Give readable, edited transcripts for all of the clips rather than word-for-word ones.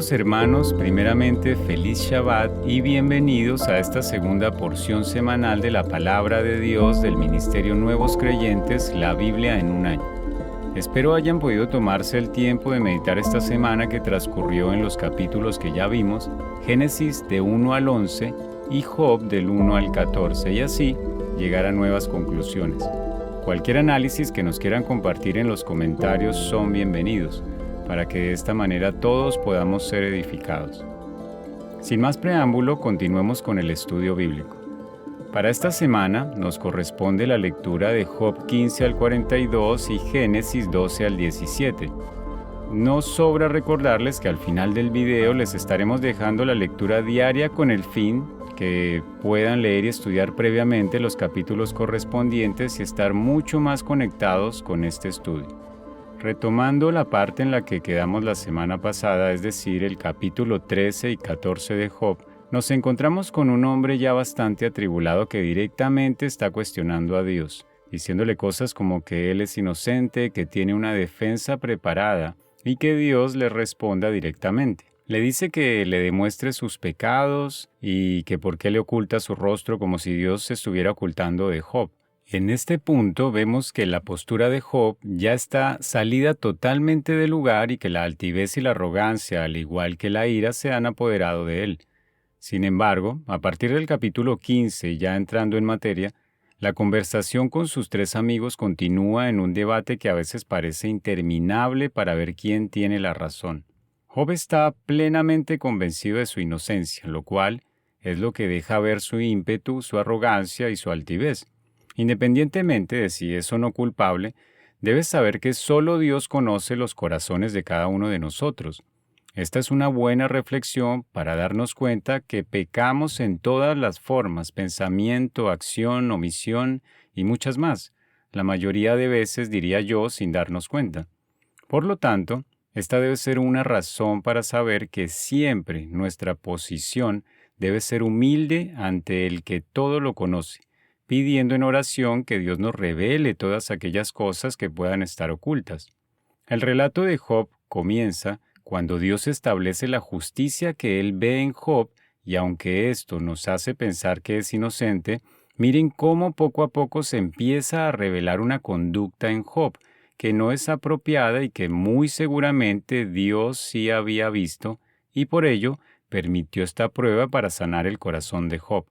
Queridos hermanos, primeramente feliz Shabbat y bienvenidos a esta segunda porción semanal de la Palabra de Dios del Ministerio Nuevos Creyentes, la Biblia en un año. Espero hayan podido tomarse el tiempo de meditar esta semana que transcurrió en los capítulos que ya vimos, Génesis de 1 al 11 y Job del 1 al 14, y así llegar a nuevas conclusiones. Cualquier análisis que nos quieran compartir en los comentarios son bienvenidos, para que de esta manera todos podamos ser edificados. Sin más preámbulo, continuemos con el estudio bíblico. Para esta semana nos corresponde la lectura de Job 15 al 42 y Génesis 12 al 17. No sobra recordarles que al final del video les estaremos dejando la lectura diaria con el fin que puedan leer y estudiar previamente los capítulos correspondientes y estar mucho más conectados con este estudio. Retomando la parte en la que quedamos la semana pasada, es decir, el capítulo 13 y 14 de Job, nos encontramos con un hombre ya bastante atribulado que directamente está cuestionando a Dios, diciéndole cosas como que él es inocente, que tiene una defensa preparada y que Dios le responda directamente. Le dice que le demuestre sus pecados y que por qué le oculta su rostro como si Dios se estuviera ocultando de Job. En este punto vemos que la postura de Job ya está salida totalmente del lugar y que la altivez y la arrogancia, al igual que la ira, se han apoderado de él. Sin embargo, a partir del capítulo 15, ya entrando en materia, la conversación con sus tres amigos continúa en un debate que a veces parece interminable para ver quién tiene la razón. Job está plenamente convencido de su inocencia, lo cual es lo que deja ver su ímpetu, su arrogancia y su altivez. Independientemente de si es o no culpable, debes saber que solo Dios conoce los corazones de cada uno de nosotros. Esta es una buena reflexión para darnos cuenta que pecamos en todas las formas, pensamiento, acción, omisión y muchas más, la mayoría de veces, diría yo, sin darnos cuenta. Por lo tanto, esta debe ser una razón para saber que siempre nuestra posición debe ser humilde ante el que todo lo conoce, pidiendo en oración que Dios nos revele todas aquellas cosas que puedan estar ocultas. El relato de Job comienza cuando Dios establece la justicia que Él ve en Job, y aunque esto nos hace pensar que es inocente, miren cómo poco a poco se empieza a revelar una conducta en Job que no es apropiada y que muy seguramente Dios sí había visto, y por ello permitió esta prueba para sanar el corazón de Job.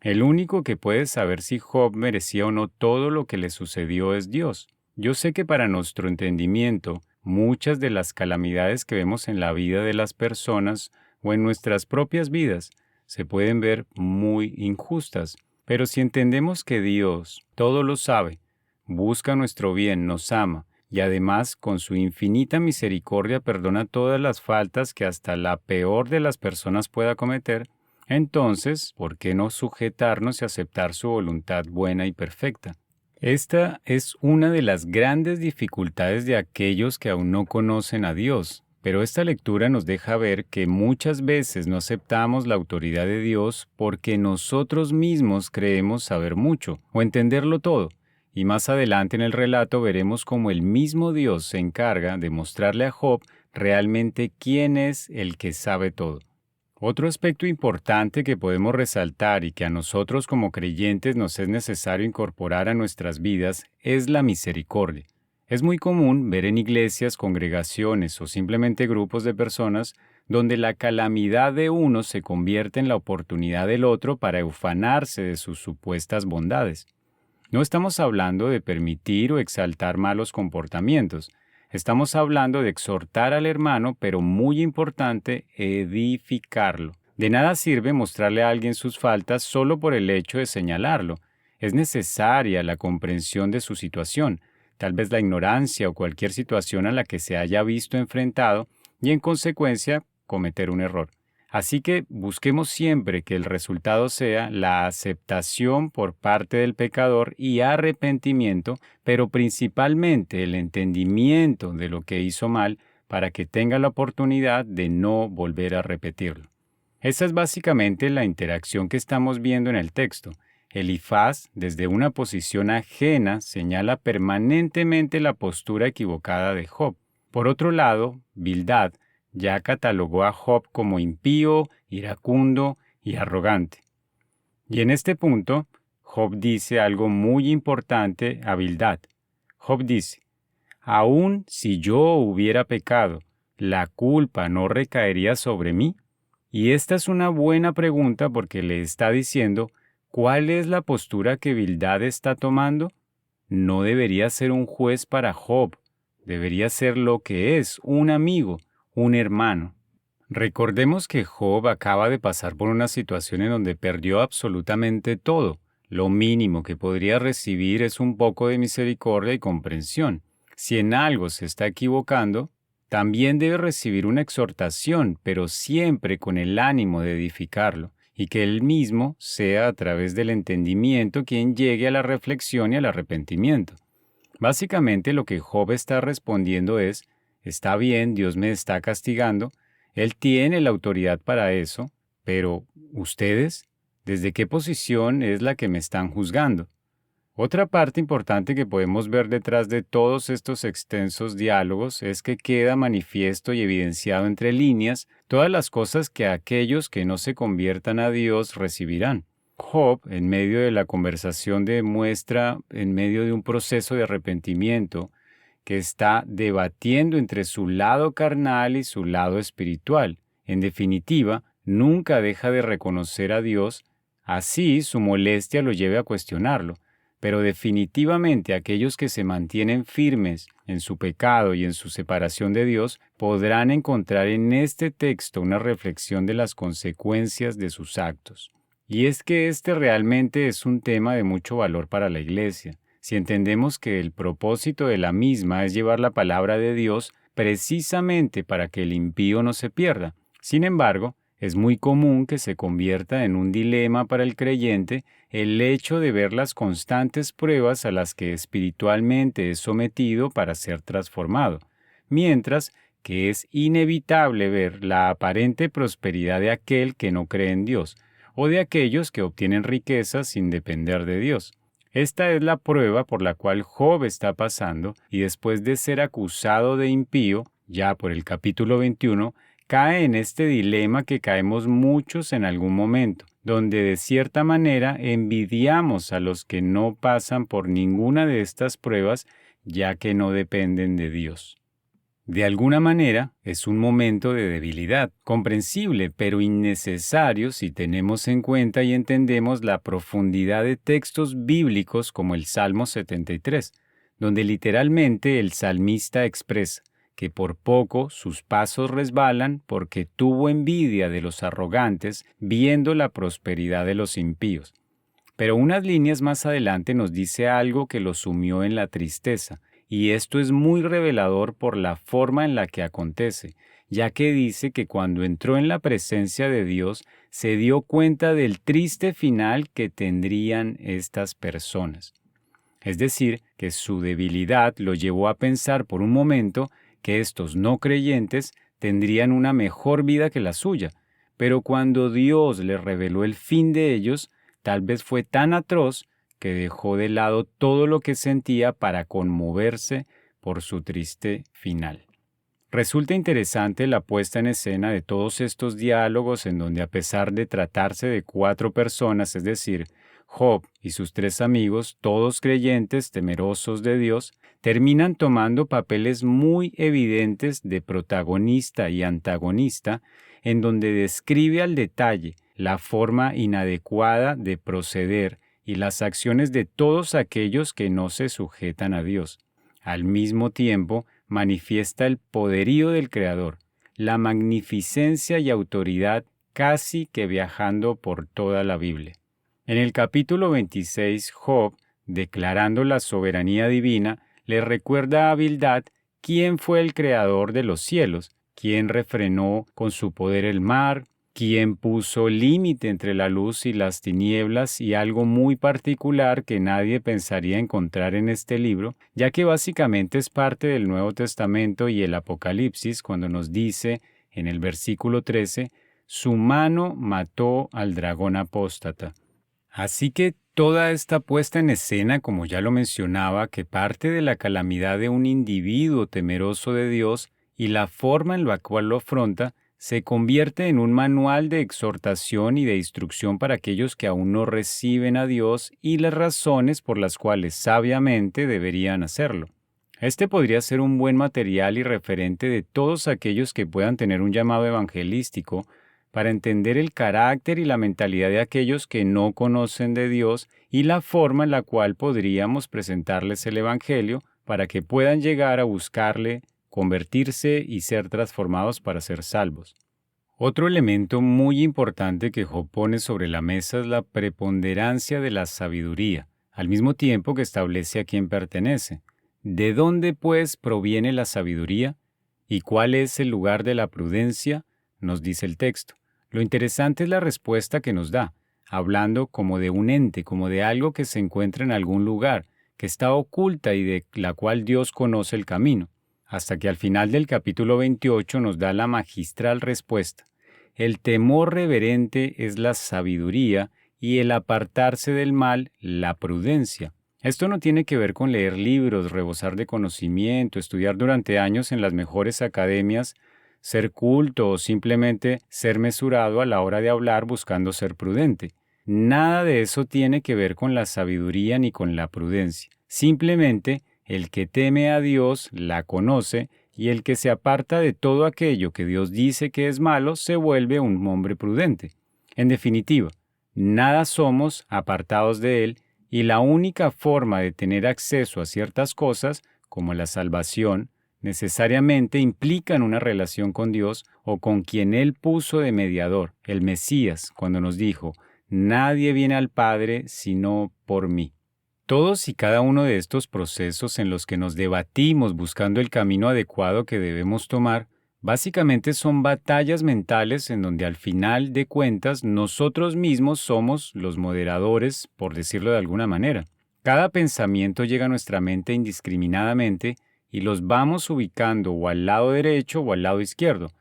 El único que puede saber si Job merecía o no todo lo que le sucedió es Dios. Yo sé que para nuestro entendimiento, muchas de las calamidades que vemos en la vida de las personas o en nuestras propias vidas se pueden ver muy injustas. Pero si entendemos que Dios todo lo sabe, busca nuestro bien, nos ama y además con su infinita misericordia perdona todas las faltas que hasta la peor de las personas pueda cometer, entonces, ¿por qué no sujetarnos y aceptar su voluntad buena y perfecta? Esta es una de las grandes dificultades de aquellos que aún no conocen a Dios, pero esta lectura nos deja ver que muchas veces no aceptamos la autoridad de Dios porque nosotros mismos creemos saber mucho o entenderlo todo, y más adelante en el relato veremos cómo el mismo Dios se encarga de mostrarle a Job realmente quién es el que sabe todo. Otro aspecto importante que podemos resaltar y que a nosotros como creyentes nos es necesario incorporar a nuestras vidas es la misericordia. Es muy común ver en iglesias, congregaciones o simplemente grupos de personas donde la calamidad de uno se convierte en la oportunidad del otro para ufanarse de sus supuestas bondades. No estamos hablando de permitir o exaltar malos comportamientos. Estamos hablando de exhortar al hermano, pero muy importante, edificarlo. De nada sirve mostrarle a alguien sus faltas solo por el hecho de señalarlo. Es necesaria la comprensión de su situación, tal vez la ignorancia o cualquier situación a la que se haya visto enfrentado y en consecuencia cometer un error. Así que busquemos siempre que el resultado sea la aceptación por parte del pecador y arrepentimiento, pero principalmente el entendimiento de lo que hizo mal para que tenga la oportunidad de no volver a repetirlo. Esa es básicamente la interacción que estamos viendo en el texto. Elifaz, desde una posición ajena, señala permanentemente la postura equivocada de Job. Por otro lado, Bildad ya catalogó a Job como impío, iracundo y arrogante. Y en este punto, Job dice algo muy importante a Bildad. Job dice: «Aun si yo hubiera pecado, ¿la culpa no recaería sobre mí?». Y esta es una buena pregunta porque le está diciendo, ¿cuál es la postura que Bildad está tomando? No debería ser un juez para Job, debería ser lo que es, un amigo, un hermano. Recordemos que Job acaba de pasar por una situación en donde perdió absolutamente todo. Lo mínimo que podría recibir es un poco de misericordia y comprensión. Si en algo se está equivocando, también debe recibir una exhortación, pero siempre con el ánimo de edificarlo, y que él mismo sea a través del entendimiento quien llegue a la reflexión y al arrepentimiento. Básicamente lo que Job está respondiendo es: está bien, Dios me está castigando, Él tiene la autoridad para eso, pero ¿ustedes? ¿Desde qué posición es la que me están juzgando? Otra parte importante que podemos ver detrás de todos estos extensos diálogos es que queda manifiesto y evidenciado entre líneas todas las cosas que aquellos que no se conviertan a Dios recibirán. Job, en medio de la conversación, demuestra, en medio de un proceso de arrepentimiento, que está debatiendo entre su lado carnal y su lado espiritual. En definitiva, nunca deja de reconocer a Dios, así su molestia lo lleve a cuestionarlo. Pero definitivamente aquellos que se mantienen firmes en su pecado y en su separación de Dios podrán encontrar en este texto una reflexión de las consecuencias de sus actos. Y es que este realmente es un tema de mucho valor para la Iglesia, si entendemos que el propósito de la misma es llevar la palabra de Dios precisamente para que el impío no se pierda. Sin embargo, es muy común que se convierta en un dilema para el creyente el hecho de ver las constantes pruebas a las que espiritualmente es sometido para ser transformado, mientras que es inevitable ver la aparente prosperidad de aquel que no cree en Dios, o de aquellos que obtienen riquezas sin depender de Dios. Esta es la prueba por la cual Job está pasando, y después de ser acusado de impío, ya por el capítulo 21, cae en este dilema que caemos muchos en algún momento, donde de cierta manera envidiamos a los que no pasan por ninguna de estas pruebas, ya que no dependen de Dios. De alguna manera, es un momento de debilidad, comprensible, pero innecesario si tenemos en cuenta y entendemos la profundidad de textos bíblicos como el Salmo 73, donde literalmente el salmista expresa que por poco sus pasos resbalan porque tuvo envidia de los arrogantes viendo la prosperidad de los impíos. Pero unas líneas más adelante nos dice algo que lo sumió en la tristeza, y esto es muy revelador por la forma en la que acontece, ya que dice que cuando entró en la presencia de Dios se dio cuenta del triste final que tendrían estas personas. Es decir, que su debilidad lo llevó a pensar por un momento que estos no creyentes tendrían una mejor vida que la suya, pero cuando Dios le reveló el fin de ellos, tal vez fue tan atroz que dejó de lado todo lo que sentía para conmoverse por su triste final. Resulta interesante la puesta en escena de todos estos diálogos en donde, a pesar de tratarse de 4 personas, es decir, Job y sus 3 amigos, todos creyentes temerosos de Dios, terminan tomando papeles muy evidentes de protagonista y antagonista, en donde describe al detalle la forma inadecuada de proceder y las acciones de todos aquellos que no se sujetan a Dios. Al mismo tiempo, manifiesta el poderío del Creador, la magnificencia y autoridad casi que viajando por toda la Biblia. En el capítulo 26, Job, declarando la soberanía divina, le recuerda a Bildad quién fue el creador de los cielos, quién refrenó con su poder el mar, quién puso límite entre la luz y las tinieblas, y algo muy particular que nadie pensaría encontrar en este libro, ya que básicamente es parte del Nuevo Testamento y el Apocalipsis cuando nos dice en el versículo 13, su mano mató al dragón apóstata. Así que toda esta puesta en escena, como ya lo mencionaba, que parte de la calamidad de un individuo temeroso de Dios y la forma en la cual lo afronta se convierte en un manual de exhortación y de instrucción para aquellos que aún no reciben a Dios y las razones por las cuales sabiamente deberían hacerlo. Este podría ser un buen material y referente de todos aquellos que puedan tener un llamado evangelístico para entender el carácter y la mentalidad de aquellos que no conocen de Dios y la forma en la cual podríamos presentarles el Evangelio para que puedan llegar a buscarle, convertirse y ser transformados para ser salvos. Otro elemento muy importante que Job pone sobre la mesa es la preponderancia de la sabiduría, al mismo tiempo que establece a quién pertenece. ¿De dónde, pues, proviene la sabiduría? ¿Y cuál es el lugar de la prudencia? Nos dice el texto. Lo interesante es la respuesta que nos da, hablando como de un ente, como de algo que se encuentra en algún lugar, que está oculta y de la cual Dios conoce el camino, hasta que al final del capítulo 28 nos da la magistral respuesta. El temor reverente es la sabiduría y el apartarse del mal, la prudencia. Esto no tiene que ver con leer libros, rebosar de conocimiento, estudiar durante años en las mejores academias, ser culto o simplemente ser mesurado a la hora de hablar buscando ser prudente. Nada de eso tiene que ver con la sabiduría ni con la prudencia. Simplemente el que teme a Dios la conoce y el que se aparta de todo aquello que Dios dice que es malo se vuelve un hombre prudente. En definitiva, nada somos apartados de Él y la única forma de tener acceso a ciertas cosas, como la salvación, necesariamente implican una relación con Dios o con quien Él puso de mediador, el Mesías, cuando nos dijo, «Nadie viene al Padre sino por mí». Todos y cada uno de estos procesos en los que nos debatimos buscando el camino adecuado que debemos tomar, básicamente son batallas mentales en donde al final de cuentas nosotros mismos somos los moderadores, por decirlo de alguna manera. Cada pensamiento llega a nuestra mente indiscriminadamente y los vamos ubicando o al lado derecho o al lado izquierdo.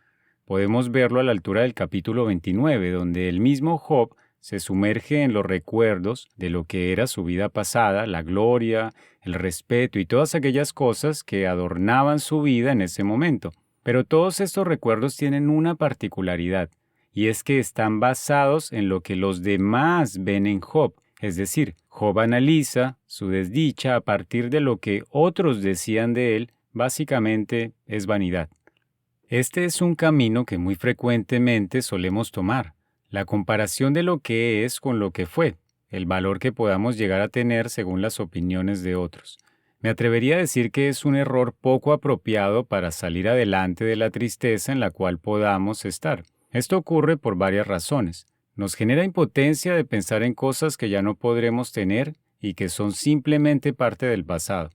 Podemos verlo a la altura del capítulo 29, donde el mismo Job se sumerge en los recuerdos de lo que era su vida pasada, la gloria, el respeto y todas aquellas cosas que adornaban su vida en ese momento. Pero todos estos recuerdos tienen una particularidad, y es que están basados en lo que los demás ven en Job. Es decir, Job analiza su desdicha a partir de lo que otros decían de él, básicamente es vanidad. Este es un camino que muy frecuentemente solemos tomar, la comparación de lo que es con lo que fue, el valor que podamos llegar a tener según las opiniones de otros. Me atrevería a decir que es un error poco apropiado para salir adelante de la tristeza en la cual podamos estar. Esto ocurre por varias razones. Nos genera impotencia de pensar en cosas que ya no podremos tener y que son simplemente parte del pasado.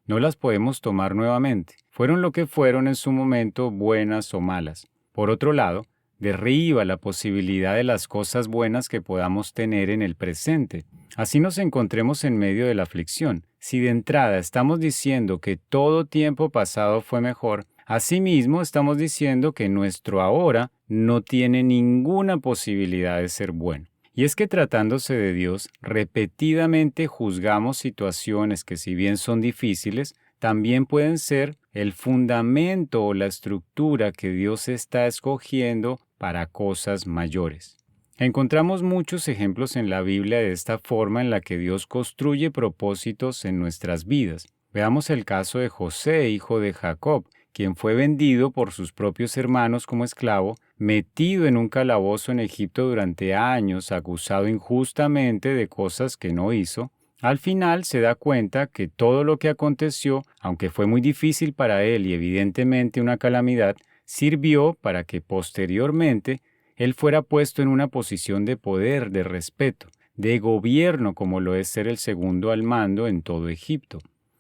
No las podemos tomar nuevamente. Fueron lo que fueron en su momento, buenas o malas. Por otro lado, derriba la posibilidad de las cosas buenas que podamos tener en el presente. Así nos encontremos en medio de la aflicción. Si de entrada estamos diciendo que todo tiempo pasado fue mejor, asimismo estamos diciendo que nuestro ahora no tiene ninguna posibilidad de ser bueno. Y es que tratándose de Dios, repetidamente juzgamos situaciones que si bien son difíciles, también pueden ser el fundamento o la estructura que Dios está escogiendo para cosas mayores. Encontramos muchos ejemplos en la Biblia de esta forma en la que Dios construye propósitos en nuestras vidas. Veamos el caso de José, hijo de Jacob, quien fue vendido por sus propios hermanos como esclavo, metido en un calabozo en Egipto durante años, acusado injustamente de cosas que no hizo. Al final se da cuenta que todo lo que aconteció, aunque fue muy difícil para él y evidentemente una calamidad, sirvió para que posteriormente él fuera puesto en una posición de poder, de respeto, de gobierno como lo es ser el segundo al mando en todo Egipto.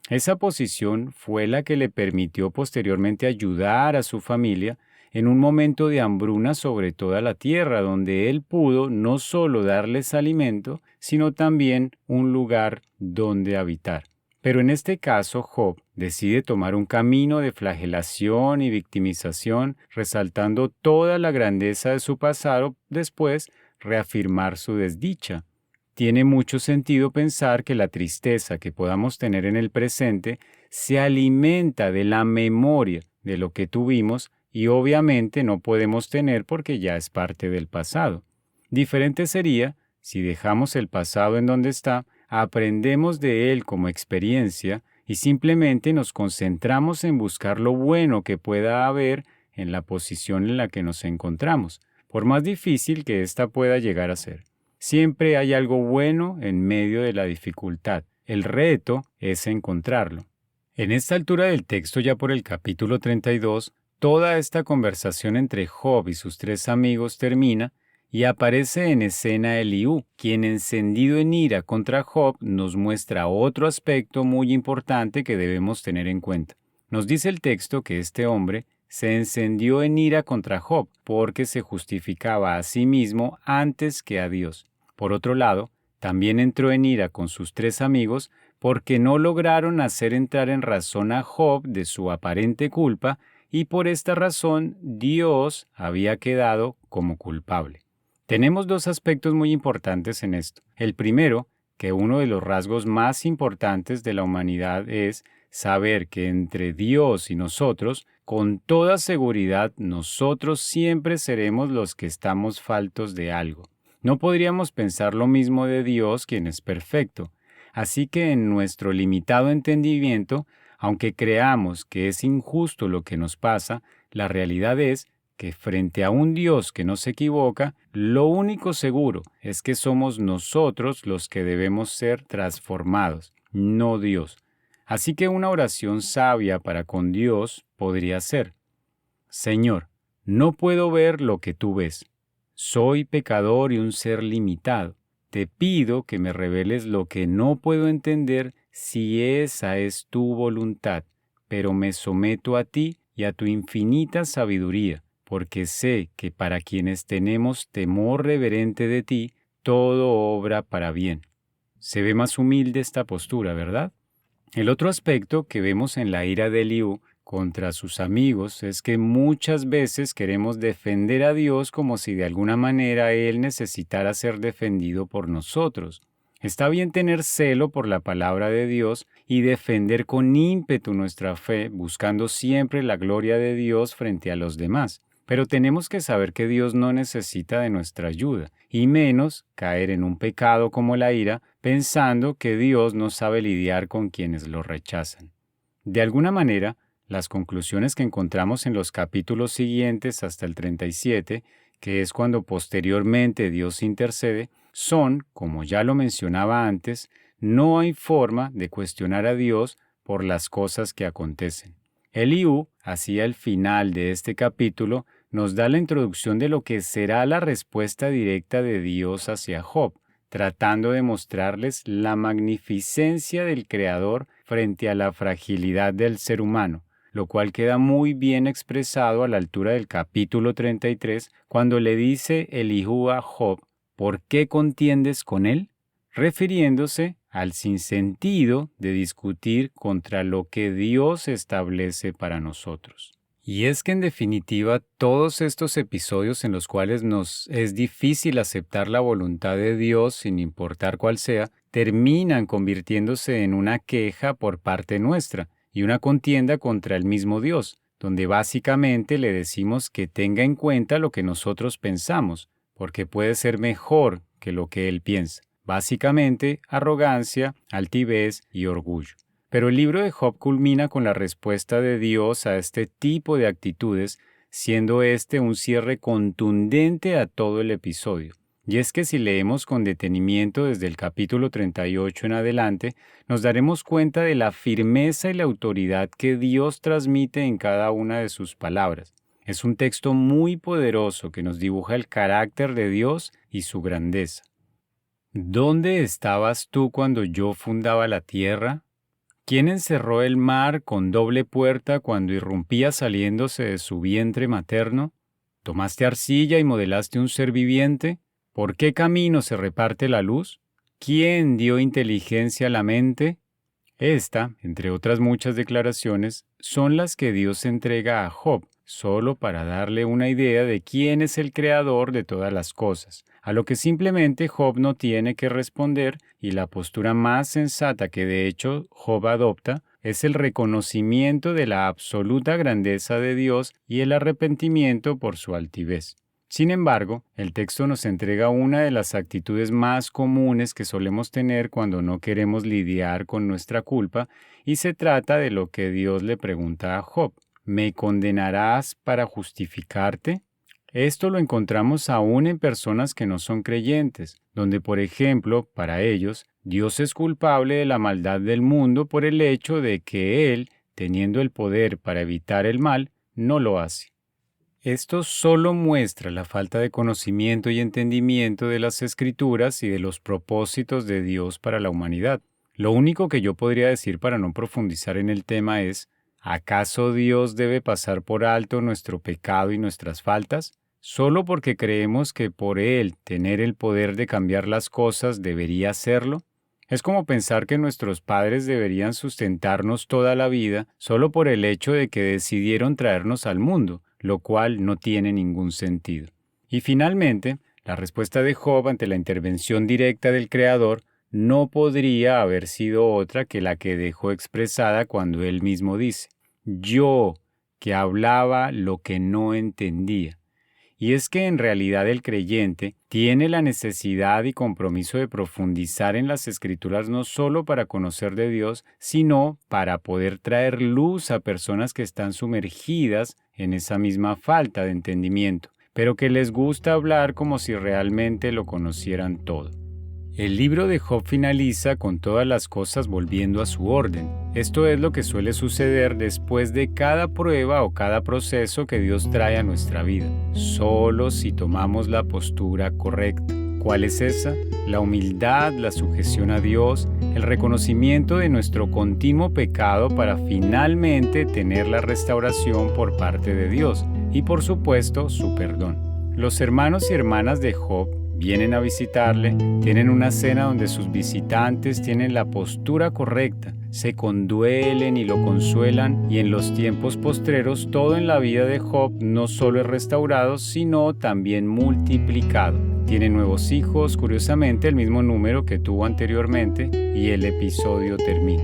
Esa posición fue la que le permitió posteriormente ayudar a su familia en un momento de hambruna sobre toda la tierra, donde él pudo no solo darles alimento, sino también un lugar donde habitar. Pero en este caso, Job decide tomar un camino de flagelación y victimización, resaltando toda la grandeza de su pasado, después reafirmar su desdicha. Tiene mucho sentido pensar que la tristeza que podamos tener en el presente se alimenta de la memoria de lo que tuvimos y obviamente no podemos tener porque ya es parte del pasado. Diferente sería si dejamos el pasado en donde está, aprendemos de él como experiencia y simplemente nos concentramos en buscar lo bueno que pueda haber en la posición en la que nos encontramos, por más difícil que ésta pueda llegar a ser. Siempre hay algo bueno en medio de la dificultad. El reto es encontrarlo. En esta altura del texto, ya por el capítulo 32, toda esta conversación entre Job y sus tres amigos termina y aparece en escena Eliú, quien encendido en ira contra Job nos muestra otro aspecto muy importante que debemos tener en cuenta. Nos dice el texto que este hombre se encendió en ira contra Job porque se justificaba a sí mismo antes que a Dios. Por otro lado, también entró en ira con sus tres amigos porque no lograron hacer entrar en razón a Job de su aparente culpa y por esta razón Dios había quedado como culpable. Tenemos dos aspectos muy importantes en esto. El primero, que uno de los rasgos más importantes de la humanidad es saber que entre Dios y nosotros, con toda seguridad, nosotros siempre seremos los que estamos faltos de algo. No podríamos pensar lo mismo de Dios, quien es perfecto. Así que en nuestro limitado entendimiento, aunque creamos que es injusto lo que nos pasa, la realidad es que frente a un Dios que no se equivoca, lo único seguro es que somos nosotros los que debemos ser transformados, no Dios. Así que una oración sabia para con Dios podría ser: Señor, no puedo ver lo que tú ves. Soy pecador y un ser limitado. Te pido que me reveles lo que no puedo entender si esa es tu voluntad, pero me someto a ti y a tu infinita sabiduría, porque sé que para quienes tenemos temor reverente de ti, todo obra para bien. Se ve más humilde esta postura, ¿verdad? El otro aspecto que vemos en la ira de Eliú contra sus amigos es que muchas veces queremos defender a Dios como si de alguna manera Él necesitara ser defendido por nosotros. Está bien tener celo por la palabra de Dios y defender con ímpetu nuestra fe, buscando siempre la gloria de Dios frente a los demás. Pero tenemos que saber que Dios no necesita de nuestra ayuda, y menos caer en un pecado como la ira, pensando que Dios no sabe lidiar con quienes lo rechazan. De alguna manera, las conclusiones que encontramos en los capítulos siguientes hasta el 37, que es cuando posteriormente Dios intercede, son, como ya lo mencionaba antes, no hay forma de cuestionar a Dios por las cosas que acontecen. Eliú, hacia el final de este capítulo, nos da la introducción de lo que será la respuesta directa de Dios hacia Job, tratando de mostrarles la magnificencia del Creador frente a la fragilidad del ser humano, lo cual queda muy bien expresado a la altura del capítulo 33, cuando le dice Eliú a Job: ¿por qué contiendes con él? Refiriéndose al sinsentido de discutir contra lo que Dios establece para nosotros. Y es que en definitiva todos estos episodios en los cuales nos es difícil aceptar la voluntad de Dios sin importar cuál sea, terminan convirtiéndose en una queja por parte nuestra y una contienda contra el mismo Dios, donde básicamente le decimos que tenga en cuenta lo que nosotros pensamos, porque puede ser mejor que lo que Él piensa. Básicamente, arrogancia, altivez y orgullo. Pero el libro de Job culmina con la respuesta de Dios a este tipo de actitudes, siendo este un cierre contundente a todo el episodio. Y es que si leemos con detenimiento desde el capítulo 38 en adelante, nos daremos cuenta de la firmeza y la autoridad que Dios transmite en cada una de sus palabras. Es un texto muy poderoso que nos dibuja el carácter de Dios y su grandeza. ¿Dónde estabas tú cuando yo fundaba la tierra? ¿Quién encerró el mar con doble puerta cuando irrumpía saliéndose de su vientre materno? ¿Tomaste arcilla y modelaste un ser viviente? ¿Por qué camino se reparte la luz? ¿Quién dio inteligencia a la mente? Esta, entre otras muchas declaraciones, son las que Dios entrega a Job, solo para darle una idea de quién es el creador de todas las cosas, a lo que simplemente Job no tiene que responder, y la postura más sensata que de hecho Job adopta es el reconocimiento de la absoluta grandeza de Dios y el arrepentimiento por su altivez. Sin embargo, el texto nos entrega una de las actitudes más comunes que solemos tener cuando no queremos lidiar con nuestra culpa, y se trata de lo que Dios le pregunta a Job: ¿me condenarás para justificarte? Esto lo encontramos aún en personas que no son creyentes, donde, por ejemplo, para ellos, Dios es culpable de la maldad del mundo por el hecho de que Él, teniendo el poder para evitar el mal, no lo hace. Esto solo muestra la falta de conocimiento y entendimiento de las Escrituras y de los propósitos de Dios para la humanidad. Lo único que yo podría decir para no profundizar en el tema es: ¿acaso Dios debe pasar por alto nuestro pecado y nuestras faltas? ¿Solo porque creemos que por Él tener el poder de cambiar las cosas debería hacerlo? Es como pensar que nuestros padres deberían sustentarnos toda la vida solo por el hecho de que decidieron traernos al mundo, lo cual no tiene ningún sentido. Y finalmente, la respuesta de Job ante la intervención directa del Creador no podría haber sido otra que la que dejó expresada cuando él mismo dice: yo, que hablaba lo que no entendía. Y es que en realidad el creyente tiene la necesidad y compromiso de profundizar en las Escrituras no solo para conocer de Dios, sino para poder traer luz a personas que están sumergidas en esa misma falta de entendimiento, pero que les gusta hablar como si realmente lo conocieran todo. El libro de Job finaliza con todas las cosas volviendo a su orden. Esto es lo que suele suceder después de cada prueba o cada proceso que Dios trae a nuestra vida, solo si tomamos la postura correcta. ¿Cuál es esa? La humildad, la sujeción a Dios, el reconocimiento de nuestro continuo pecado para finalmente tener la restauración por parte de Dios y, por supuesto, su perdón. Los hermanos y hermanas de Job vienen a visitarle, tienen una cena donde sus visitantes tienen la postura correcta, se conduelen y lo consuelan, y en los tiempos postreros todo en la vida de Job no solo es restaurado, sino también multiplicado. Tiene nuevos hijos, curiosamente el mismo número que tuvo anteriormente, y el episodio termina.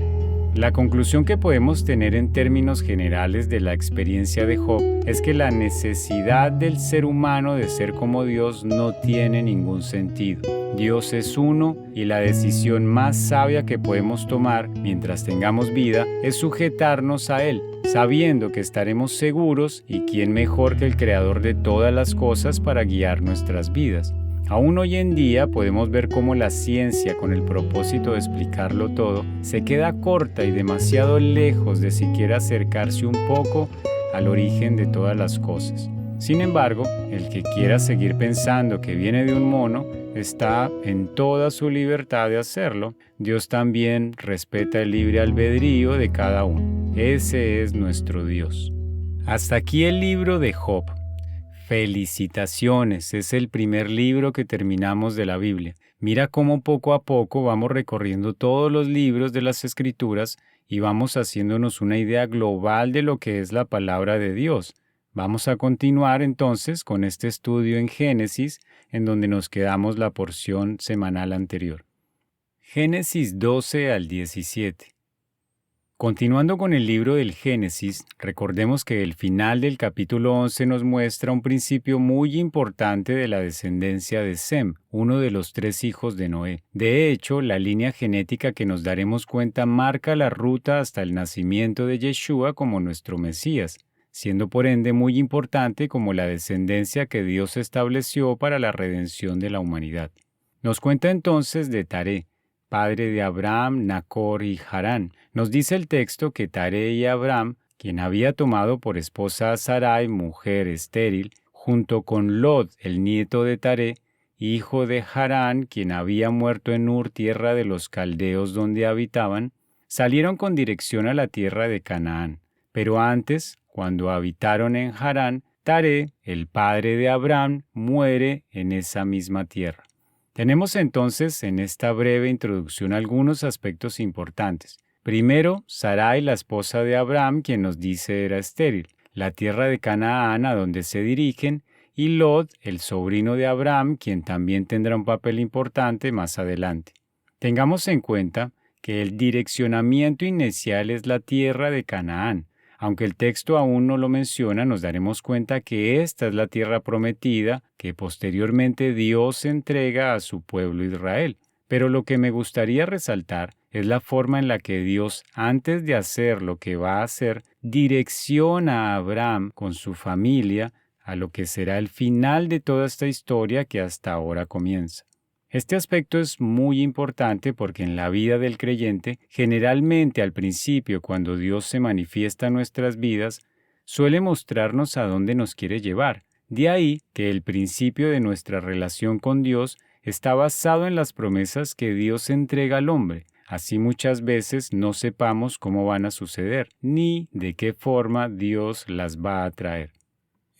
La conclusión que podemos tener en términos generales de la experiencia de Job es que la necesidad del ser humano de ser como Dios no tiene ningún sentido. Dios es uno y la decisión más sabia que podemos tomar mientras tengamos vida es sujetarnos a Él, sabiendo que estaremos seguros, y quién mejor que el Creador de todas las cosas para guiar nuestras vidas. Aún hoy en día podemos ver cómo la ciencia, con el propósito de explicarlo todo, se queda corta y demasiado lejos de siquiera acercarse un poco al origen de todas las cosas. Sin embargo, el que quiera seguir pensando que viene de un mono está en toda su libertad de hacerlo. Dios también respeta el libre albedrío de cada uno. Ese es nuestro Dios. Hasta aquí el libro de Job. Felicitaciones, es el primer libro que terminamos de la Biblia. Mira cómo poco a poco vamos recorriendo todos los libros de las Escrituras y vamos haciéndonos una idea global de lo que es la palabra de Dios. Vamos a continuar entonces con este estudio en Génesis, en donde nos quedamos la porción semanal anterior. Génesis 12 al 17. Continuando con el libro del Génesis, recordemos que el final del capítulo 11 nos muestra un principio muy importante de la descendencia de Sem, uno de los 3 hijos de Noé. De hecho, la línea genética que nos daremos cuenta marca la ruta hasta el nacimiento de Yeshua como nuestro Mesías, siendo por ende muy importante como la descendencia que Dios estableció para la redención de la humanidad. Nos cuenta entonces de Taré, padre de Abraham, Nacor y Harán. Nos dice el texto que Taré y Abraham, quien había tomado por esposa a Sarai, mujer estéril, junto con Lot, el nieto de Taré, hijo de Harán, quien había muerto en Ur, tierra de los caldeos donde habitaban, salieron con dirección a la tierra de Canaán. Pero antes, cuando habitaron en Harán, Taré, el padre de Abraham, muere en esa misma tierra. Tenemos entonces en esta breve introducción algunos aspectos importantes. Primero, Sarai, la esposa de Abraham, quien nos dice era estéril. la tierra de Canaán a donde se dirigen, y Lot, el sobrino de Abraham, quien también tendrá un papel importante más adelante. Tengamos en cuenta que el direccionamiento inicial es la tierra de Canaán. Aunque el texto aún no lo menciona, nos daremos cuenta que esta es la tierra prometida que posteriormente Dios entrega a su pueblo Israel. Pero lo que me gustaría resaltar es la forma en la que Dios, antes de hacer lo que va a hacer, direcciona a Abraham con su familia a lo que será el final de toda esta historia que hasta ahora comienza. Este aspecto es muy importante porque en la vida del creyente, generalmente al principio, cuando Dios se manifiesta en nuestras vidas, suele mostrarnos a dónde nos quiere llevar. De ahí que el principio de nuestra relación con Dios está basado en las promesas que Dios entrega al hombre. Así muchas veces no sepamos cómo van a suceder, ni de qué forma Dios las va a traer.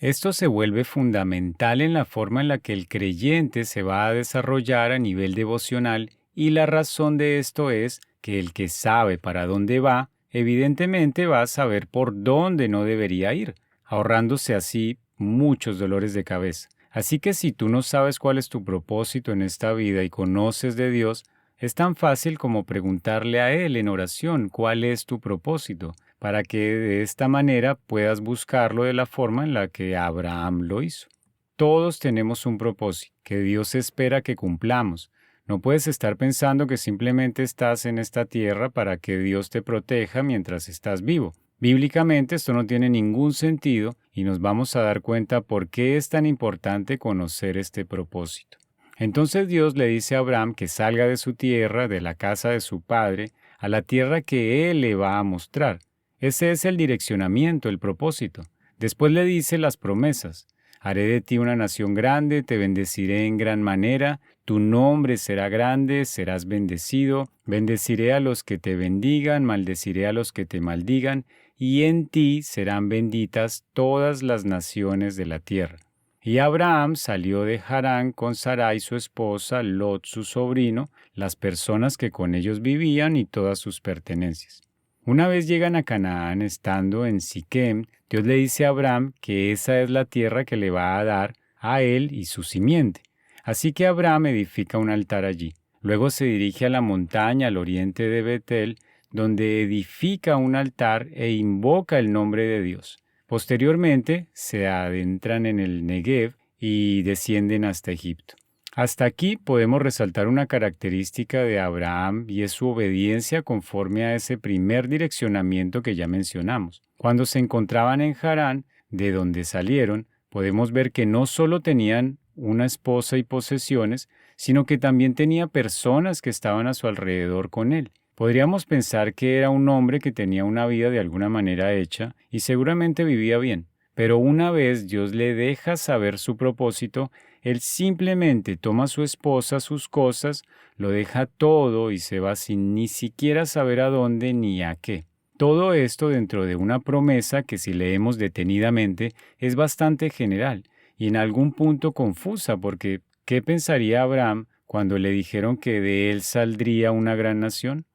Esto se vuelve fundamental en la forma en la que el creyente se va a desarrollar a nivel devocional, y la razón de esto es que el que sabe para dónde va, evidentemente va a saber por dónde no debería ir, ahorrándose así muchos dolores de cabeza. Así que si tú no sabes cuál es tu propósito en esta vida y conoces de Dios, es tan fácil como preguntarle a Él en oración cuál es tu propósito, para que de esta manera puedas buscarlo de la forma en la que Abraham lo hizo. Todos tenemos un propósito que Dios espera que cumplamos. No puedes estar pensando que simplemente estás en esta tierra para que Dios te proteja mientras estás vivo. Bíblicamente esto no tiene ningún sentido y nos vamos a dar cuenta por qué es tan importante conocer este propósito. Entonces Dios le dice a Abraham que salga de su tierra, de la casa de su padre, a la tierra que Él le va a mostrar. Ese es el direccionamiento, el propósito. Después le dice las promesas. Haré de ti una nación grande, te bendeciré en gran manera, tu nombre será grande, serás bendecido, bendeciré a los que te bendigan, maldeciré a los que te maldigan, y en ti serán benditas todas las naciones de la tierra. Y Abraham salió de Harán con Sarai su esposa, Lot su sobrino, las personas que con ellos vivían y todas sus pertenencias. Una vez llegan a Canaán, estando en Siquem, Dios le dice a Abraham que esa es la tierra que le va a dar a él y su simiente. Así que Abraham edifica un altar allí. Luego se dirige a la montaña al oriente de Betel, donde edifica un altar e invoca el nombre de Dios. Posteriormente se adentran en el Negev y descienden hasta Egipto. Hasta aquí podemos resaltar una característica de Abraham y es su obediencia conforme a ese primer direccionamiento que ya mencionamos. Cuando se encontraban en Harán, de donde salieron, podemos ver que no solo tenían una esposa y posesiones, sino que también tenía personas que estaban a su alrededor con él. Podríamos pensar que era un hombre que tenía una vida de alguna manera hecha y seguramente vivía bien. Pero una vez Dios le deja saber su propósito, él simplemente toma a su esposa, sus cosas, lo deja todo y se va sin ni siquiera saber a dónde ni a qué. Todo esto dentro de una promesa que si leemos detenidamente es bastante general y en algún punto confusa porque ¿qué pensaría Abraham cuando le dijeron que de él saldría una gran nación?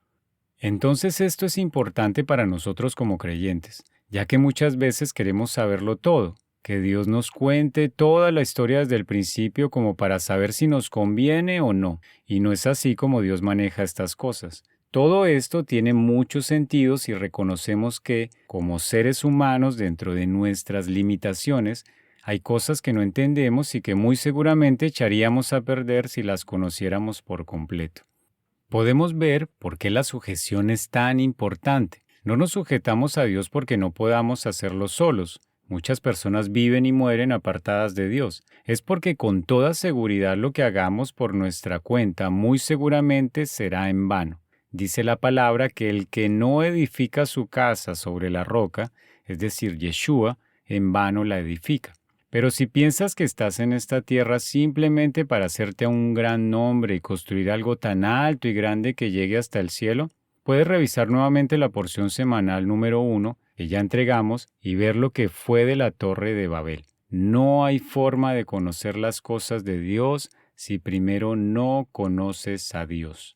Entonces esto es importante para nosotros como creyentes, ya que muchas veces queremos saberlo todo, que Dios nos cuente toda la historia desde el principio como para saber si nos conviene o no, y no es así como Dios maneja estas cosas. Todo esto tiene muchos sentidos si reconocemos que, como seres humanos dentro de nuestras limitaciones, hay cosas que no entendemos y que muy seguramente echaríamos a perder si las conociéramos por completo. Podemos ver por qué la sujeción es tan importante. No nos sujetamos a Dios porque no podamos hacerlo solos. Muchas personas viven y mueren apartadas de Dios. Es porque con toda seguridad lo que hagamos por nuestra cuenta muy seguramente será en vano. Dice la palabra que el que no edifica su casa sobre la roca, es decir, Yeshua, en vano la edifica. Pero si piensas que estás en esta tierra simplemente para hacerte un gran nombre y construir algo tan alto y grande que llegue hasta el cielo, puedes revisar nuevamente la porción semanal número 1 que ya entregamos y ver lo que fue de la Torre de Babel. No hay forma de conocer las cosas de Dios si primero no conoces a Dios.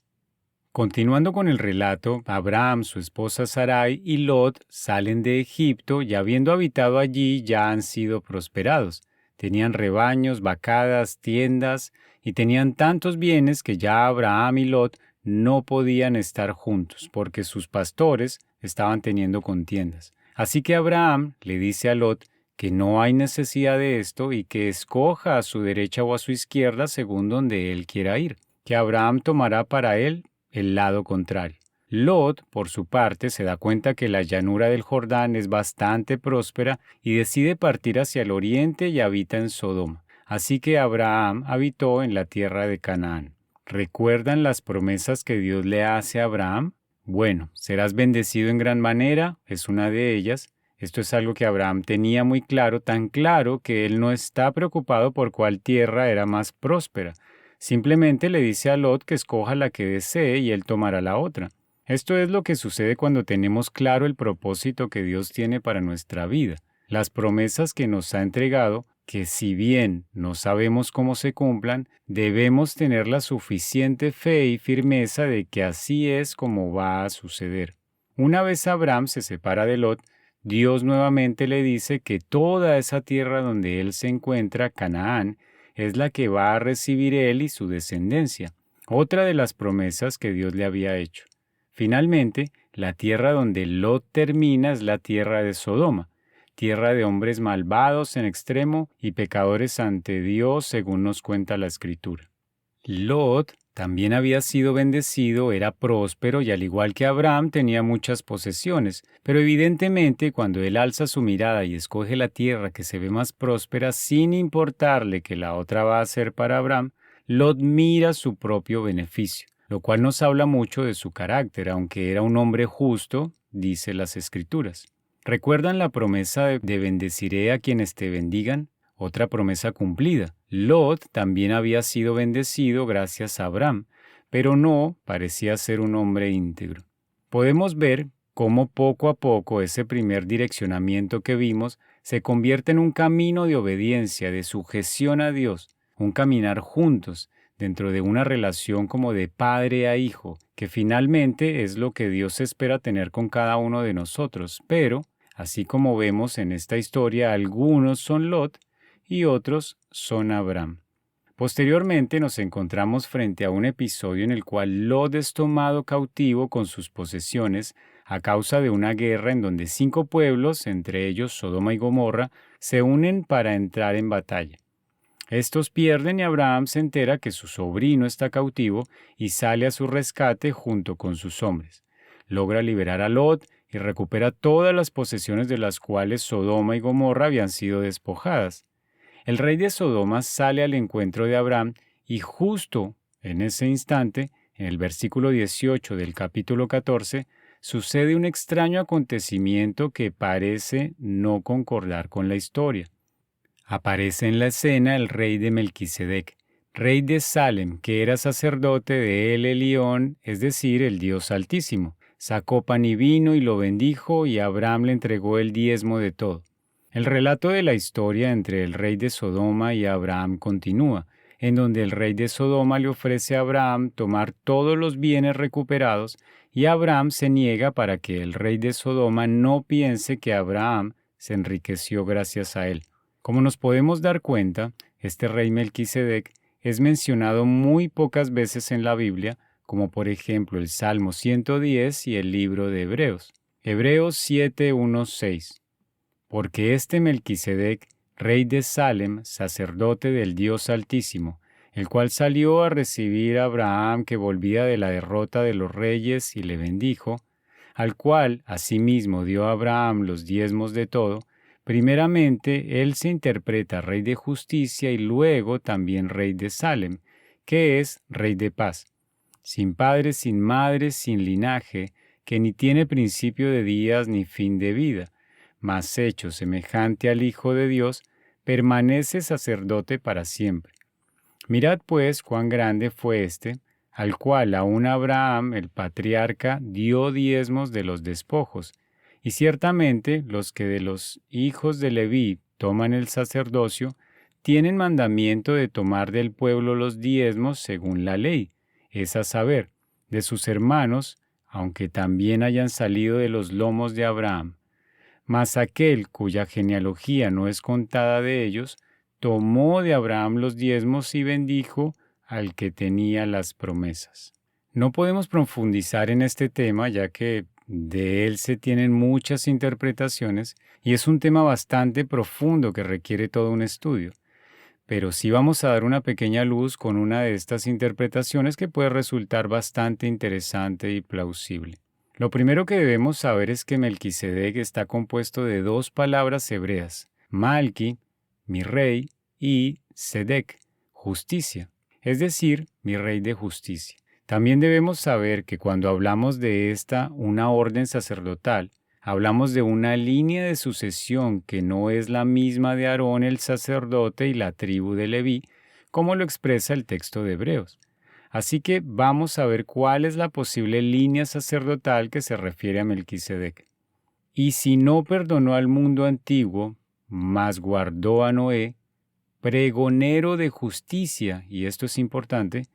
Continuando con el relato, Abraham, su esposa Sarai y Lot salen de Egipto y habiendo habitado allí ya han sido prosperados. Tenían rebaños, vacadas, tiendas y tenían tantos bienes que ya Abraham y Lot no podían estar juntos porque sus pastores estaban teniendo contiendas. Así que Abraham le dice a Lot que no hay necesidad de esto y que escoja a su derecha o a su izquierda según donde él quiera ir, que Abraham tomará para él el lado contrario. Lot, por su parte, se da cuenta que la llanura del Jordán es bastante próspera y decide partir hacia el oriente y habita en Sodoma. Así que Abraham habitó en la tierra de Canaán. ¿Recuerdan las promesas que Dios le hace a Abraham? Bueno, serás bendecido en gran manera, es una de ellas. Esto es algo que Abraham tenía muy claro, tan claro que él no está preocupado por cuál tierra era más próspera. Simplemente le dice a Lot que escoja la que desee y él tomará la otra. Esto es lo que sucede cuando tenemos claro el propósito que Dios tiene para nuestra vida. Las promesas que nos ha entregado, que si bien no sabemos cómo se cumplan, debemos tener la suficiente fe y firmeza de que así es como va a suceder. Una vez Abraham se separa de Lot, Dios nuevamente le dice que toda esa tierra donde él se encuentra, Canaán, es la que va a recibir él y su descendencia, otra de las promesas que Dios le había hecho. Finalmente, la tierra donde Lot termina es la tierra de Sodoma, tierra de hombres malvados en extremo y pecadores ante Dios, según nos cuenta la Escritura. Lot también había sido bendecido, era próspero y al igual que Abraham tenía muchas posesiones, pero evidentemente cuando él alza su mirada y escoge la tierra que se ve más próspera sin importarle que la otra va a ser para Abraham, Lot mira su propio beneficio, lo cual nos habla mucho de su carácter, aunque era un hombre justo, dice las Escrituras. ¿Recuerdan la promesa de bendeciré a quienes te bendigan? Otra promesa cumplida. Lot también había sido bendecido gracias a Abraham, pero no parecía ser un hombre íntegro. Podemos ver cómo poco a poco ese primer direccionamiento que vimos se convierte en un camino de obediencia, de sujeción a Dios, un caminar juntos dentro de una relación como de padre a hijo, que finalmente es lo que Dios espera tener con cada uno de nosotros. Pero, así como vemos en esta historia, algunos son Lot y otros son Abraham. Posteriormente nos encontramos frente a un episodio en el cual Lot es tomado cautivo con sus posesiones a causa de una guerra en donde 5 pueblos, entre ellos Sodoma y Gomorra, se unen para entrar en batalla. Estos pierden y Abraham se entera que su sobrino está cautivo y sale a su rescate junto con sus hombres. Logra liberar a Lot y recupera todas las posesiones de las cuales Sodoma y Gomorra habían sido despojadas. El rey de Sodoma sale al encuentro de Abraham y justo en ese instante, en el versículo 18 del capítulo 14, sucede un extraño acontecimiento que parece no concordar con la historia. Aparece en la escena el rey de Melquisedec, rey de Salem, que era sacerdote de El Elión, es decir, el Dios Altísimo. Sacó pan y vino y lo bendijo y Abraham le entregó el diezmo de todo. El relato de la historia entre el rey de Sodoma y Abraham continúa, en donde el rey de Sodoma le ofrece a Abraham tomar todos los bienes recuperados y Abraham se niega para que el rey de Sodoma no piense que Abraham se enriqueció gracias a él. Como nos podemos dar cuenta, este rey Melquisedec es mencionado muy pocas veces en la Biblia, como por ejemplo el Salmo 110 y el libro de Hebreos. Hebreos 7:1-6. Porque este Melquisedec, rey de Salem, sacerdote del Dios Altísimo, el cual salió a recibir a Abraham que volvía de la derrota de los reyes y le bendijo, al cual asimismo dio a Abraham los diezmos de todo, primeramente él se interpreta rey de justicia y luego también rey de Salem, que es rey de paz, sin padre, sin madre, sin linaje, que ni tiene principio de días ni fin de vida, mas hecho semejante al Hijo de Dios, permanece sacerdote para siempre. Mirad pues cuán grande fue éste, al cual aún Abraham, el patriarca, dio diezmos de los despojos, y ciertamente los que de los hijos de Leví toman el sacerdocio, tienen mandamiento de tomar del pueblo los diezmos según la ley, es a saber, de sus hermanos, aunque también hayan salido de los lomos de Abraham. Mas aquel cuya genealogía no es contada de ellos, tomó de Abraham los diezmos y bendijo al que tenía las promesas. No podemos profundizar en este tema ya que de él se tienen muchas interpretaciones y es un tema bastante profundo que requiere todo un estudio. Pero sí vamos a dar una pequeña luz con una de estas interpretaciones que puede resultar bastante interesante y plausible. Lo primero que debemos saber es que Melquisedec está compuesto de dos palabras hebreas, Malki, mi rey, y Sedec, justicia, es decir, mi rey de justicia. También debemos saber que cuando hablamos de una orden sacerdotal, hablamos de una línea de sucesión que no es la misma de Aarón el sacerdote y la tribu de Leví, como lo expresa el texto de Hebreos. Así que vamos a ver cuál es la posible línea sacerdotal que se refiere a Melquisedec. Y si no perdonó al mundo antiguo, mas guardó a Noé, pregonero de justicia, y esto es importante,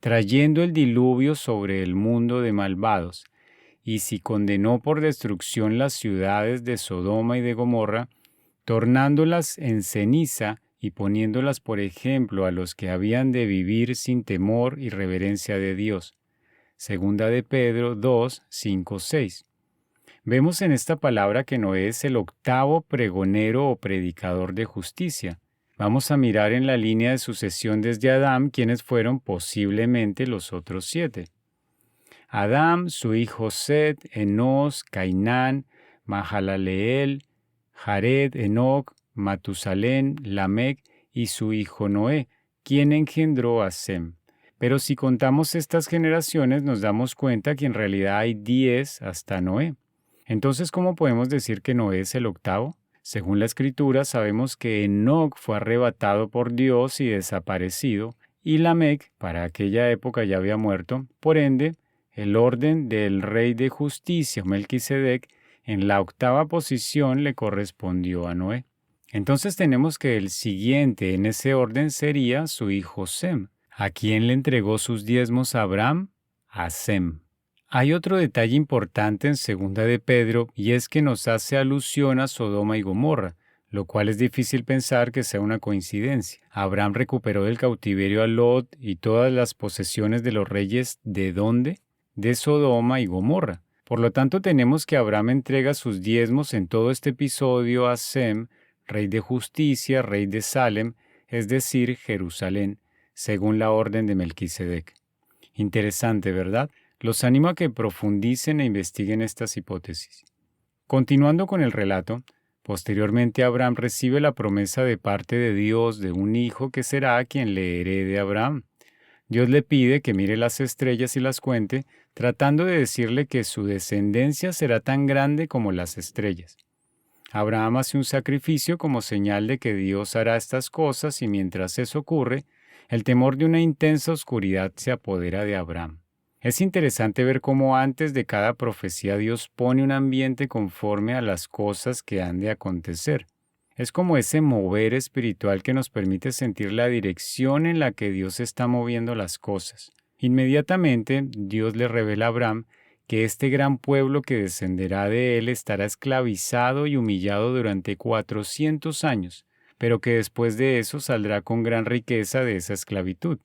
trayendo el diluvio sobre el mundo de malvados, y si condenó por destrucción las ciudades de Sodoma y de Gomorra, tornándolas en ceniza y poniéndolas por ejemplo a los que habían de vivir sin temor y reverencia de Dios. Segunda de Pedro 2, 5, 6. Vemos en esta palabra que Noé es el octavo pregonero o predicador de justicia. Vamos a mirar en la línea de sucesión desde Adán quienes fueron posiblemente los otros 7. Adán, su hijo Set, Enos, Cainán, Mahalaleel, Jared, Enoc, Matusalén, Lamec y su hijo Noé, quien engendró a Sem. Pero si contamos estas generaciones nos damos cuenta que en realidad hay 10 hasta Noé. Entonces, ¿cómo podemos decir que Noé es el octavo? Según la Escritura, sabemos que Enoc fue arrebatado por Dios y desaparecido, y Lamec, para aquella época ya había muerto. Por ende, el orden del rey de justicia, Melquisedec, en la octava posición le correspondió a Noé. Entonces tenemos que el siguiente en ese orden sería su hijo Sem. ¿A quién le entregó sus diezmos a Abraham? A Sem. Hay otro detalle importante en Segunda de Pedro y es que nos hace alusión a Sodoma y Gomorra, lo cual es difícil pensar que sea una coincidencia. Abraham recuperó del cautiverio a Lot y todas las posesiones de los reyes ¿de dónde? De Sodoma y Gomorra. Por lo tanto tenemos que Abraham entrega sus diezmos en todo este episodio a Sem, rey de justicia, rey de Salem, es decir, Jerusalén, según la orden de Melquisedec. Interesante, ¿verdad? Los animo a que profundicen e investiguen estas hipótesis. Continuando con el relato, posteriormente Abraham recibe la promesa de parte de Dios de un hijo que será quien le herede a Abraham. Dios le pide que mire las estrellas y las cuente, tratando de decirle que su descendencia será tan grande como las estrellas. Abraham hace un sacrificio como señal de que Dios hará estas cosas y mientras eso ocurre, el temor de una intensa oscuridad se apodera de Abraham. Es interesante ver cómo antes de cada profecía Dios pone un ambiente conforme a las cosas que han de acontecer. Es como ese mover espiritual que nos permite sentir la dirección en la que Dios está moviendo las cosas. Inmediatamente Dios le revela a Abraham que este gran pueblo que descenderá de él estará esclavizado y humillado durante 400 años, pero que después de eso saldrá con gran riqueza de esa esclavitud.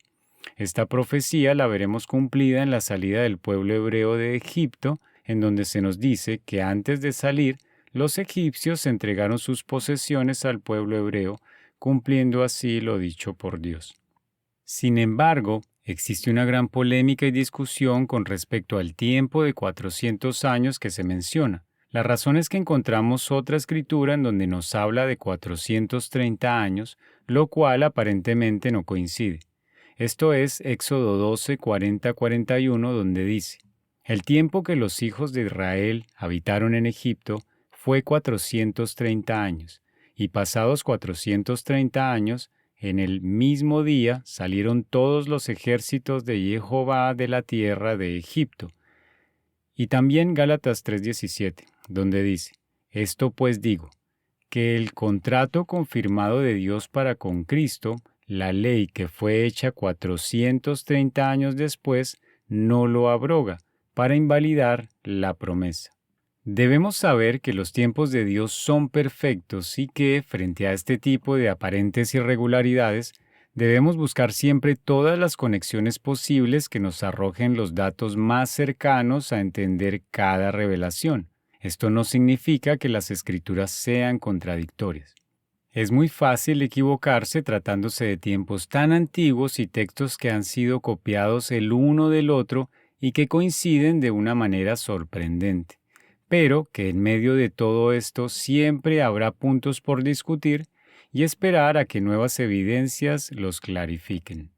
Esta profecía la veremos cumplida en la salida del pueblo hebreo de Egipto, en donde se nos dice que antes de salir, los egipcios entregaron sus posesiones al pueblo hebreo, cumpliendo así lo dicho por Dios. Sin embargo, existe una gran polémica y discusión con respecto al tiempo de 400 años que se menciona. La razón es que encontramos otra escritura en donde nos habla de 430 años, lo cual aparentemente no coincide. Esto es Éxodo 12, 40-41, donde dice: El tiempo que los hijos de Israel habitaron en Egipto fue 430 años, y pasados 430 años, en el mismo día salieron todos los ejércitos de Jehová de la tierra de Egipto. Y también Gálatas 3:17, donde dice: Esto pues digo, que el contrato confirmado de Dios para con Cristo, la ley que fue hecha 430 años después, no lo abroga para invalidar la promesa. Debemos saber que los tiempos de Dios son perfectos y que, frente a este tipo de aparentes irregularidades, debemos buscar siempre todas las conexiones posibles que nos arrojen los datos más cercanos a entender cada revelación. Esto no significa que las escrituras sean contradictorias. Es muy fácil equivocarse tratándose de tiempos tan antiguos y textos que han sido copiados el uno del otro y que coinciden de una manera sorprendente, pero que en medio de todo esto siempre habrá puntos por discutir y esperar a que nuevas evidencias los clarifiquen.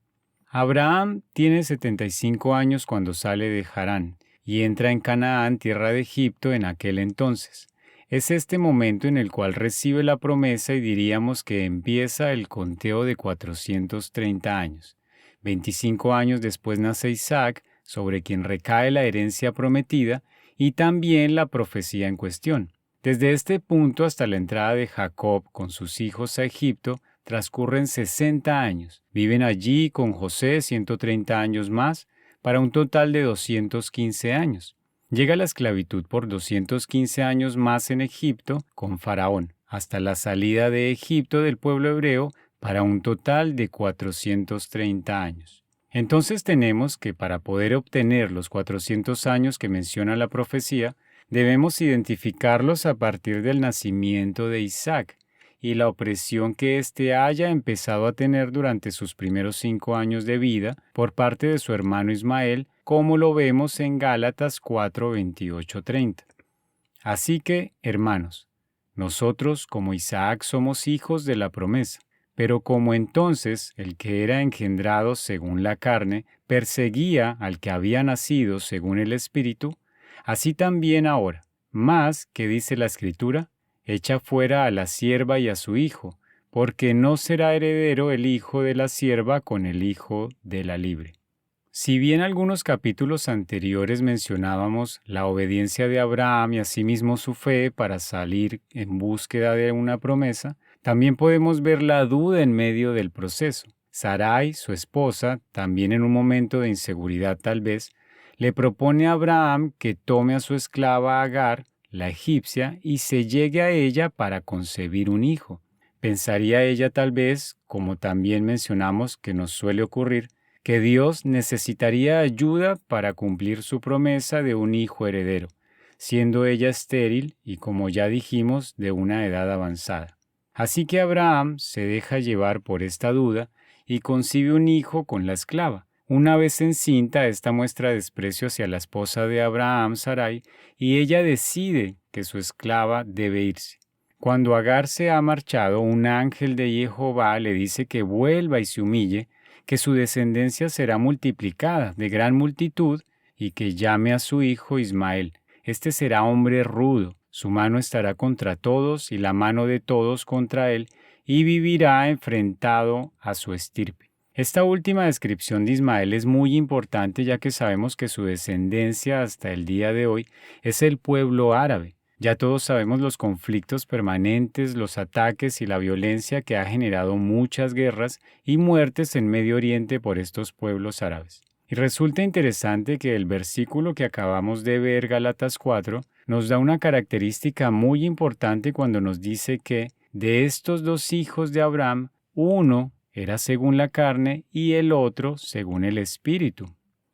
Abraham tiene 75 años cuando sale de Harán y entra en Canaán, tierra de Egipto, en aquel entonces. Es este momento en el cual recibe la promesa y diríamos que empieza el conteo de 430 años. 25 años después nace Isaac, sobre quien recae la herencia prometida y también la profecía en cuestión. Desde este punto hasta la entrada de Jacob con sus hijos a Egipto transcurren 60 años. Viven allí con José 130 años más, para un total de 215 años. Llega la esclavitud por 215 años más en Egipto con Faraón, hasta la salida de Egipto del pueblo hebreo para un total de 430 años. Entonces tenemos que para poder obtener los 400 años que menciona la profecía, debemos identificarlos a partir del nacimiento de Isaac y la opresión que éste haya empezado a tener durante sus primeros 5 años de vida por parte de su hermano Ismael, como lo vemos en Gálatas 4, 28, 30. Así que, hermanos, nosotros como Isaac somos hijos de la promesa. Pero como entonces el que era engendrado según la carne perseguía al que había nacido según el Espíritu, así también ahora, más que dice la Escritura, echa fuera a la sierva y a su hijo, porque no será heredero el hijo de la sierva con el hijo de la libre. Si bien algunos capítulos anteriores mencionábamos la obediencia de Abraham y asimismo su fe para salir en búsqueda de una promesa, también podemos ver la duda en medio del proceso. Sarai, su esposa, también en un momento de inseguridad tal vez, le propone a Abraham que tome a su esclava Agar, la egipcia, y se llegue a ella para concebir un hijo. Pensaría ella tal vez, como también mencionamos que nos suele ocurrir, que Dios necesitaría ayuda para cumplir su promesa de un hijo heredero, siendo ella estéril y, como ya dijimos, de una edad avanzada. Así que Abraham se deja llevar por esta duda y concibe un hijo con la esclava. Una vez encinta, esta muestra desprecio hacia la esposa de Abraham, Sarai, y ella decide que su esclava debe irse. Cuando Agar se ha marchado, un ángel de Jehová le dice que vuelva y se humille, que su descendencia será multiplicada de gran multitud y que llame a su hijo Ismael. Este será hombre rudo, su mano estará contra todos y la mano de todos contra él, y vivirá enfrentado a su estirpe. Esta última descripción de Ismael es muy importante ya que sabemos que su descendencia hasta el día de hoy es el pueblo árabe. Ya todos sabemos los conflictos permanentes, los ataques y la violencia que ha generado muchas guerras y muertes en Medio Oriente por estos pueblos árabes. Y resulta interesante que el versículo que acabamos de ver, Gálatas 4, nos da una característica muy importante cuando nos dice que de estos dos hijos de Abraham, uno era según la carne y el otro según el Espíritu.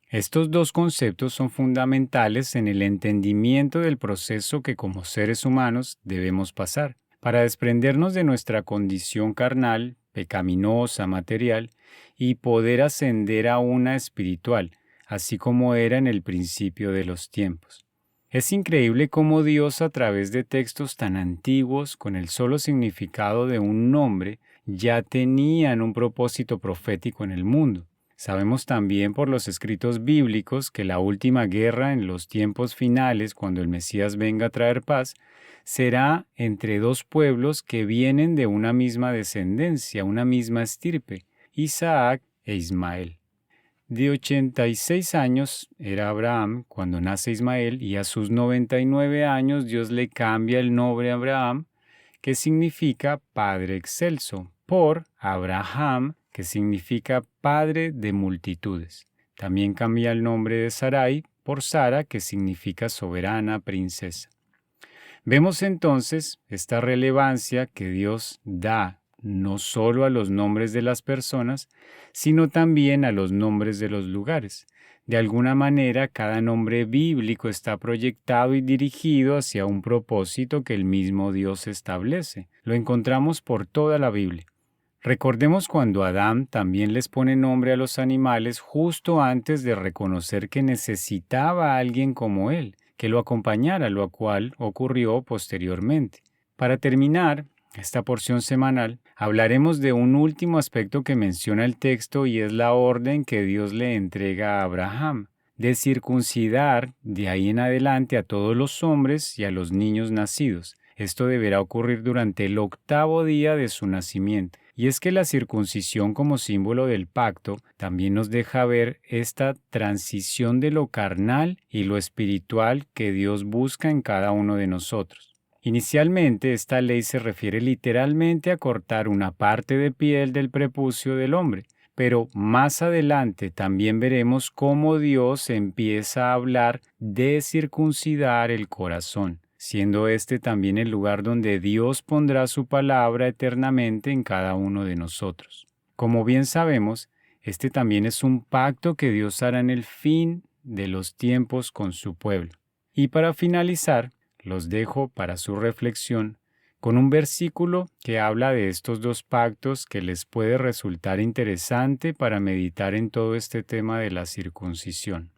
Estos dos conceptos son fundamentales en el entendimiento del proceso que como seres humanos debemos pasar, para desprendernos de nuestra condición carnal, pecaminosa, material, y poder ascender a una espiritual, así como era en el principio de los tiempos. Es increíble cómo Dios, a través de textos tan antiguos, con el solo significado de un nombre, ya tenían un propósito profético en el mundo. Sabemos también por los escritos bíblicos que la última guerra en los tiempos finales, cuando el Mesías venga a traer paz, será entre dos pueblos que vienen de una misma descendencia, una misma estirpe, Isaac e Ismael. De 86 años era Abraham cuando nace Ismael y a sus 99 años Dios le cambia el nombre a Abraham, que significa Padre Excelso, por Abraham, que significa Padre de multitudes. También cambia el nombre de Sarai por Sara, que significa soberana, princesa. Vemos entonces esta relevancia que Dios da no solo a los nombres de las personas, sino también a los nombres de los lugares. De alguna manera, cada nombre bíblico está proyectado y dirigido hacia un propósito que el mismo Dios establece. Lo encontramos por toda la Biblia. Recordemos cuando Adán también les pone nombre a los animales justo antes de reconocer que necesitaba a alguien como él, que lo acompañara, lo cual ocurrió posteriormente. Para terminar esta porción semanal, hablaremos de un último aspecto que menciona el texto y es la orden que Dios le entrega a Abraham, de circuncidar de ahí en adelante a todos los hombres y a los niños nacidos. Esto deberá ocurrir durante el 8º día de su nacimiento. Y es que la circuncisión como símbolo del pacto también nos deja ver esta transición de lo carnal y lo espiritual que Dios busca en cada uno de nosotros. Inicialmente, esta ley se refiere literalmente a cortar una parte de piel del prepucio del hombre, pero más adelante también veremos cómo Dios empieza a hablar de circuncidar el corazón, siendo este también el lugar donde Dios pondrá su palabra eternamente en cada uno de nosotros. Como bien sabemos, este también es un pacto que Dios hará en el fin de los tiempos con su pueblo. Y para finalizar, los dejo para su reflexión con un versículo que habla de estos dos pactos que les puede resultar interesante para meditar en todo este tema de la circuncisión.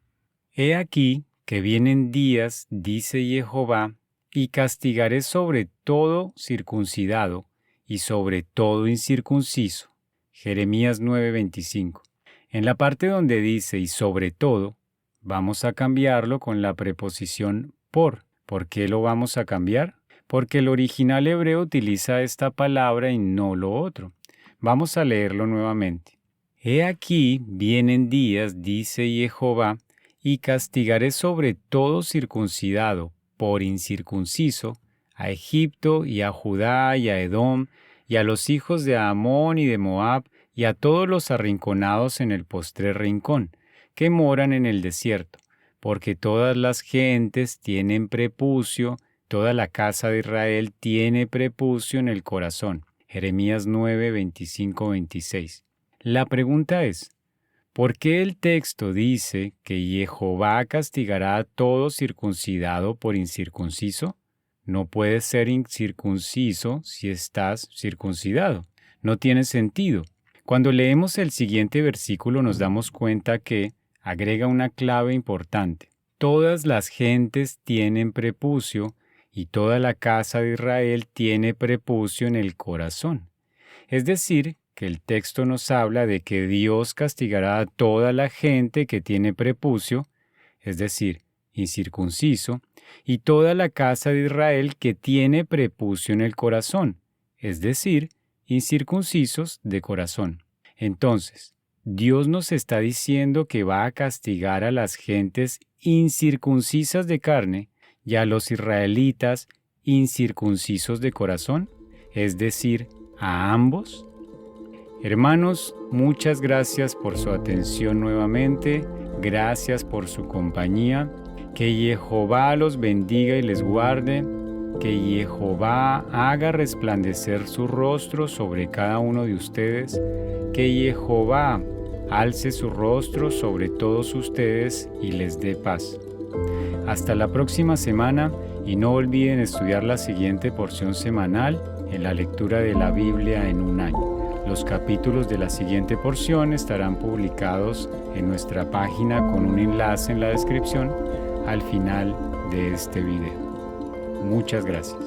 He aquí que vienen días, dice Jehová, y castigaré sobre todo circuncidado y sobre todo incircunciso. Jeremías 9:25. En la parte donde dice y sobre todo, vamos a cambiarlo con la preposición por. ¿Por qué lo vamos a cambiar? Porque el original hebreo utiliza esta palabra y no lo otro. Vamos a leerlo nuevamente. He aquí vienen días, dice Jehová, y castigaré sobre todo circuncidado por incircunciso a Egipto y a Judá y a Edom y a los hijos de Amón y de Moab y a todos los arrinconados en el postrer rincón, que moran en el desierto, porque todas las gentes tienen prepucio, toda la casa de Israel tiene prepucio en el corazón. Jeremías 9, 25, 26. La pregunta es, ¿por qué el texto dice que Jehová castigará a todo circuncidado por incircunciso? No puedes ser incircunciso si estás circuncidado. No tiene sentido. Cuando leemos el siguiente versículo nos damos cuenta que agrega una clave importante. Todas las gentes tienen prepucio y toda la casa de Israel tiene prepucio en el corazón. Es decir, que el texto nos habla de que Dios castigará a toda la gente que tiene prepucio, es decir, incircunciso, y toda la casa de Israel que tiene prepucio en el corazón, es decir, incircuncisos de corazón. Entonces, Dios nos está diciendo que va a castigar a las gentes incircuncisas de carne y a los israelitas incircuncisos de corazón, es decir, a ambos. Hermanos, muchas gracias por su atención nuevamente, gracias por su compañía, que Jehová los bendiga y les guarde, que Jehová haga resplandecer su rostro sobre cada uno de ustedes, que Jehová alce su rostro sobre todos ustedes y les dé paz. Hasta la próxima semana y no olviden estudiar la siguiente porción semanal en la lectura de la Biblia en un año. Los capítulos de la siguiente porción estarán publicados en nuestra página con un enlace en la descripción al final de este video. Muchas gracias.